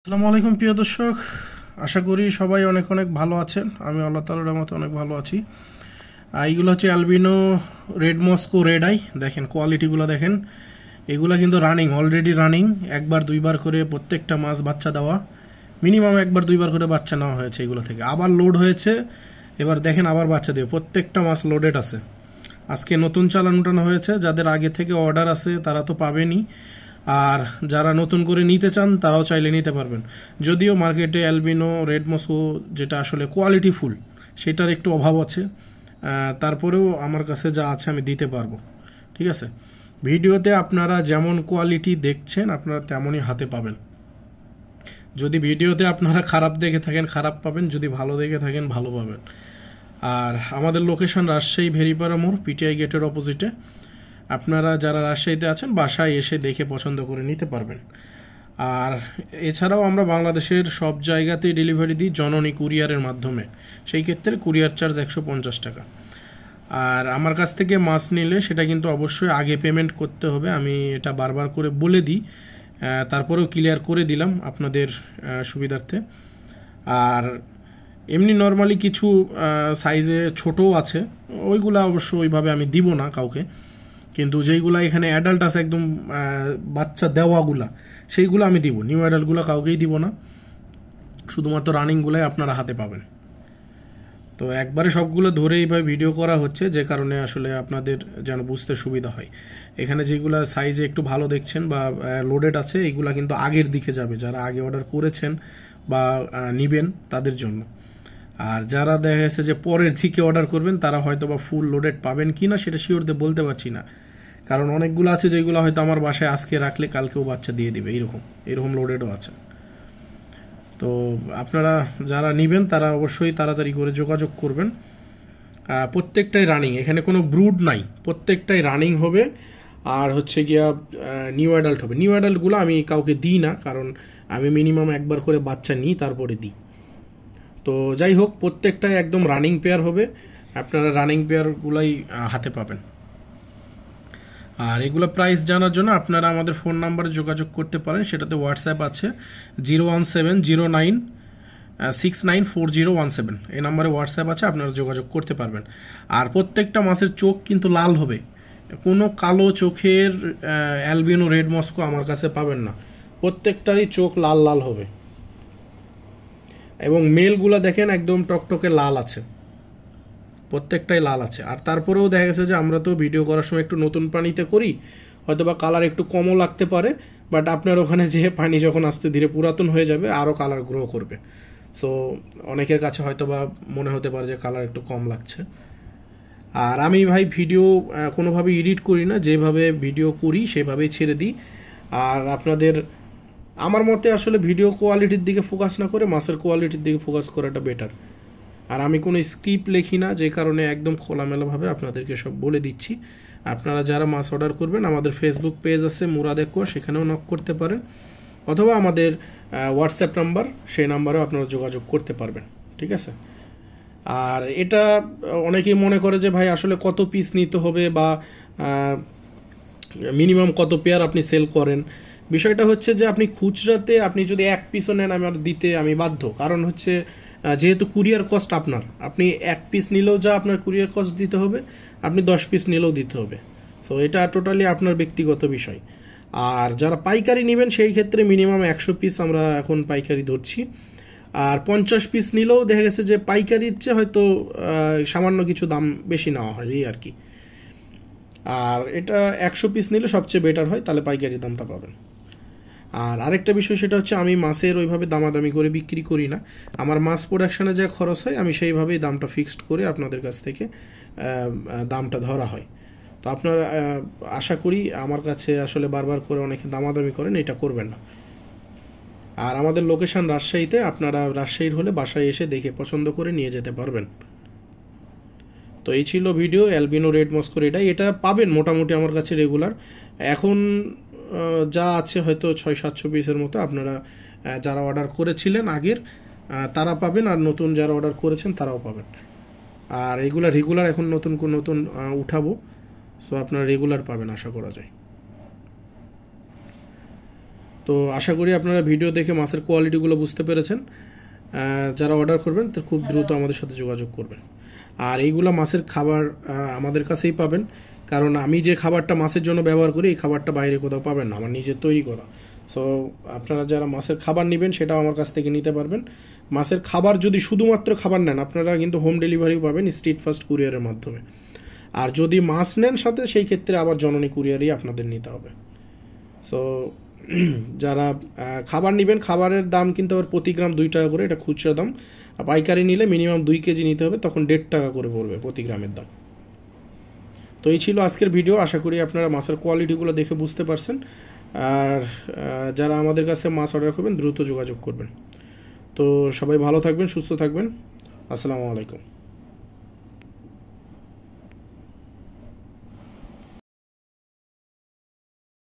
আসসালামু আলাইকুম প্রিয় দর্শক, আশা করি সবাই অনেক অনেক ভালো আছেন। আমি আল্লাহ তাআলার রহমতে অনেক ভালো আছি। এইগুলো হচ্ছে albino red Moscow red eye. দেখেন কোয়ালিটিগুলো দেখেন, এগুলা কিন্তু রানিং, অলরেডি রানিং। একবার দুইবার করে প্রত্যেকটা মাছ বাচ্চা দেওয়া, মিনিমাম একবার দুইবার করে বাচ্চা নেওয়া হয়েছে এগুলো থেকে। আবার লোড হয়েছে, এবার দেখেন আবার বাচ্চা দেবে। প্রত্যেকটা মাছ লোডেড আছে। আজকে নতুন চালান উঠানো হয়েছে। যাদের আগে থেকে অর্ডার আছে তারা তো পাবেনই, আর যারা নতুন করে নিতে চান তারাও চাইলে নিতে পারবেন। যদিও মার্কেটে অ্যালবিনো রেড মস্কো যেটা আসলে কোয়ালিটি ফুল, সেটার একটু অভাব আছে। তারপরেও আমার কাছে যা আছে আমি দিতে পারবো। ঠিক আছে, ভিডিওতে আপনারা যেমন কোয়ালিটি দেখছেন আপনারা তেমনই হাতে পাবেন। যদি ভিডিওতে আপনারা খারাপ দেখে থাকেন খারাপ পাবেন, যদি ভালো দেখে থাকেন ভালো পাবেন। আর আমাদের লোকেশন রাজশাহী ভেরিপাড়া মোড়, পিটিআই গেটের অপোজিটে। আপনারা যারা রাজশাহীতে আছেন বাসায় এসে দেখে পছন্দ করে নিতে পারবেন। আর এছাড়াও আমরা বাংলাদেশের সব জায়গাতেই ডেলিভারি দিই জননী কুরিয়ারের মাধ্যমে। সেই ক্ষেত্রে কুরিয়ার চার্জ 150 টাকা। আর আমার কাছ থেকে মাছ নিলে সেটা কিন্তু অবশ্যই আগে পেমেন্ট করতে হবে, আমি এটা বারবার করে বলে দিই। তারপরেও ক্লিয়ার করে দিলাম আপনাদের সুবিধার্থে। আর এমনি নর্মালি কিছু সাইজে ছোটও আছে, ওইগুলা অবশ্য ওইভাবে আমি দিব না কাউকে। কিন্তু যেইগুলা এখানে অ্যাডাল্ট আছে একদম বাচ্চা দেওয়াগুলা, সেইগুলো আমি দিব। নিউ অ্যাডাল্টগুলো কাউকেই দিব না, শুধুমাত্র রানিংগুলাই আপনারা হাতে পাবেন। তো একবারে সবগুলো ধরে এইভাবে ভিডিও করা হচ্ছে, যে কারণে আসলে আপনাদের যেন বুঝতে সুবিধা হয়। এখানে যেগুলো সাইজে একটু ভালো দেখছেন বা লোডেড আছে, এইগুলা কিন্তু আগের দিকে যাবে, যারা আগে অর্ডার করেছেন বা নিবেন তাদের জন্য। আর যারা দেখা গেছে যে পরের দিকে অর্ডার করবেন তারা হয়তো বা ফুল লোডেড পাবেন কি না সেটা শিওরতে বলতে পারছি না। কারণ অনেকগুলো আছে যেগুলো হয়তো আমার বাসায় আজকে রাখলে কালকেও বাচ্চা দিয়ে দিবে, এরকম এরকম লোডেডও আছে। তো আপনারা যারা নেবেন তারা অবশ্যই তাড়াতাড়ি করে যোগাযোগ করবেন। প্রত্যেকটাই রানিং, এখানে কোনো ব্রুড নাই, প্রত্যেকটাই রানিং হবে। আর হচ্ছে গিয়া নিউ অ্যাডাল্ট হবে। নিউ অ্যাডাল্টগুলো আমি কাউকে দিই না, কারণ আমি মিনিমাম একবার করে বাচ্চা নিই তারপরে দিই। তো যাই হোক, প্রত্যেকটাই একদম রানিং পেয়ার হবে। আপনারা রানিং পেয়ারগুলাই হাতে পাবেন। আর এগুলো প্রাইস জানার জন্য আপনারা আমাদের ফোন নাম্বারে যোগাযোগ করতে পারেন, সেটাতে হোয়াটসঅ্যাপ আছে 01709694017। এই নাম্বারে হোয়াটসঅ্যাপ আছে, আপনারা যোগাযোগ করতে পারবেন। আর প্রত্যেকটা মাছের চোখ কিন্তু লাল হবে, কোনো কালো চোখের অ্যালবিনো রেড মস্কো আমার কাছে পাবেন না। প্রত্যেকটারই চোখ লাল লাল হবে, এবং মেলগুলো দেখেন একদম টকটকে লাল আছে, প্রত্যেকটাই লাল আছে। আর তারপরেও দেখা গেছে যে আমরা তো ভিডিও করার সময় একটু নতুন পানিতে করি, হয়তো বা কালার একটু কমও লাগতে পারে, বাট আপনার ওখানে যে পানি যখন আস্তে ধীরে পুরাতন হয়ে যাবে আরও কালার গ্রো করবে। সো অনেকের কাছে হয়তো বা মনে হতে পারে যে কালার একটু কম লাগছে। আর আমি ভাই ভিডিও কোনোভাবে এডিট করি না, যেভাবে ভিডিও করি সেভাবেই ছেড়ে দিই। আর আপনাদের আমার মতে আসলে ভিডিও কোয়ালিটির দিকে ফোকাস না করে মাছের কোয়ালিটির দিকে ফোকাস করাটা বেটার। আর আমি কোনো স্ক্রিপ্ট লিখি না, যে কারণে একদম খোলামেলাভাবে আপনাদেরকে সব বলে দিচ্ছি। আপনারা যারা মাছ অর্ডার করবেন আমাদের ফেসবুক পেজ আছে মুরাদ একুয়া, সেখানেও নক করতে পারেন, অথবা আমাদের হোয়াটসঅ্যাপ নাম্বার, সেই নাম্বারেও আপনারা যোগাযোগ করতে পারবেন। ঠিক আছে। আর এটা অনেকেই মনে করে যে ভাই আসলে কত পিস নিতে হবে বা মিনিমাম কত পেয়ার আপনি সেল করেন। বিষয়টা হচ্ছে যে আপনি খুচরাতে আপনি যদি এক পিসও নেন আমার দিতে আমি বাধ্য, কারণ হচ্ছে যেহেতু কুরিয়ার কস্ট আপনার, আপনি এক পিস নিলেও যা আপনার কুরিয়ার কস্ট দিতে হবে, আপনি 10 পিস নিলেও দিতে হবে। সো এটা টোটালি আপনার ব্যক্তিগত বিষয়। আর যারা পাইকারি নেবেন সেই ক্ষেত্রে মিনিমাম 100 পিস আমরা এখন পাইকারি ধরছি। আর 50 পিস নিলেও দেখা গেছে যে পাইকারির চেয়ে হয়তো সামান্য কিছু দাম বেশি নেওয়া হয়, এই আর কি। আর এটা 100 পিস নিলে সবচেয়ে বেটার হয়, তাহলে পাইকারি দামটা পাবেন। আর আরেকটা বিষয় সেটা হচ্ছে আমি মাছের ওইভাবে দামাদামি করে বিক্রি করি না। আমার মাছ প্রোডাকশানে যা খরচ হয় আমি সেইভাবেই দামটা ফিক্সড করে আপনাদের কাছ থেকে দামটা ধরা হয়। তো আপনারা আশা করি আমার কাছে আসলে বারবার করে অনেকে দামাদামি করেন, এটা করবেন না। আর আমাদের লোকেশন রাজশাহীতে, আপনারা রাজশাহীর হলে বাসায় এসে দেখে পছন্দ করে নিয়ে যেতে পারবেন। তো এই ছিল video albino red Moscow red-eye. এটা পাবেন মোটামুটি আমার কাছে রেগুলার। এখন যা আছে হয়তো 600-700 পিসের মতো। আপনারা যারা অর্ডার করেছিলেন আগের তারা পাবেন, আর নতুন যারা অর্ডার করেছেন তারাও পাবেন। আর এগুলা রেগুলার এখন নতুন নতুন উঠাবো, সো আপনারা রেগুলার পাবেন আশা করা যায়। তো আশা করি আপনারা ভিডিও দেখে মাছের কোয়ালিটিগুলো বুঝতে পেরেছেন। যারা অর্ডার করবেন তো খুব দ্রুত আমাদের সাথে যোগাযোগ করবেন। আর এইগুলো মাছের খাবার আমাদের কাছেই পাবেন, কারণ আমি যে খাবারটা মাছের জন্য ব্যবহার করি এই খাবারটা বাইরে কোথাও পাবেন না, আমার নিজের তৈরি করা। সো আপনারা যারা মাছের খাবার নেবেন সেটাও আমার কাছ থেকে নিতে পারবেন। মাছের খাবার যদি শুধুমাত্র খাবার নেন আপনারা কিন্তু হোম ডেলিভারিও পাবেন স্ট্রিট ফাস্ট কুরিয়ারের মাধ্যমে। আর যদি মাছ নেন সাথে সেই ক্ষেত্রে আবার জননী কুরিয়ারই আপনাদের নিতে হবে। সো যারা খাবার নেবেন খাবারের দাম কিন্তু আবার প্রতি গ্রাম 2 টাকা করে, এটা খুচরা দাম। পাইকারি নিলে মিনিমাম 2 কেজি নিতে হবে, তখন 1.5 টাকা করে পড়বে প্রতি গ্রামের দাম। তো এই ছিল আজকের ভিডিও, আশা করি আপনারা মাছের কোয়ালিটিগুলো দেখে বুঝতে পারছেন। আর যারা আমাদের কাছে মাছ অর্ডার করবেন দ্রুত যোগাযোগ করবেন। তো সবাই ভালো থাকবেন, সুস্থ থাকবেন। আসসালামু আলাইকুম।